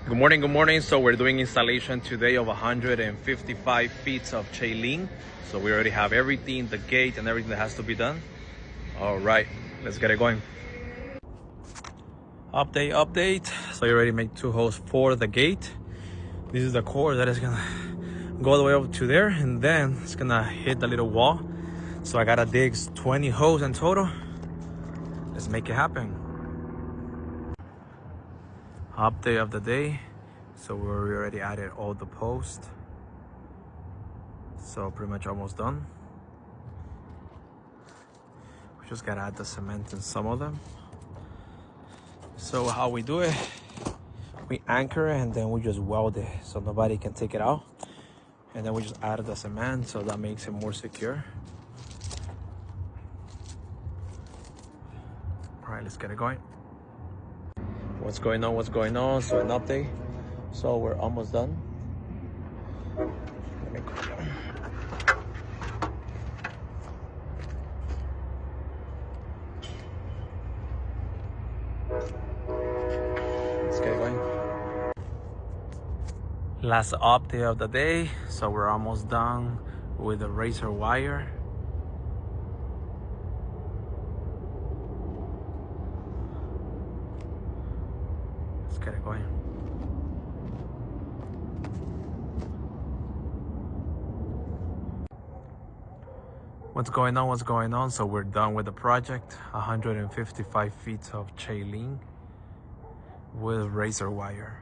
Good morning, good morning. So we're doing installation today of 155 feet of chain link. So we already have everything, the gate and everything that has to be done. All right, let's get it going. Update. So you already made 2 holes for the gate. This is the cord that is gonna go all the way up to there, and then it's gonna hit the little wall. So I gotta dig 20 holes in total. Let's make it happen. Update of the day. So we already added all the posts. So pretty much almost done. We just gotta add the cement in some of them. So how we do it, we anchor it and then we just weld it so nobody can take it out. And then we just add the cement, so that makes it more secure. All right, let's get it going. What's going on? So an update. So we're almost done. Let me go. Let's get going. Last update of the day. So we're almost done with the razor wire. Let's get it going. What's going on? So we're done with the project. 155 feet of chain link with razor wire.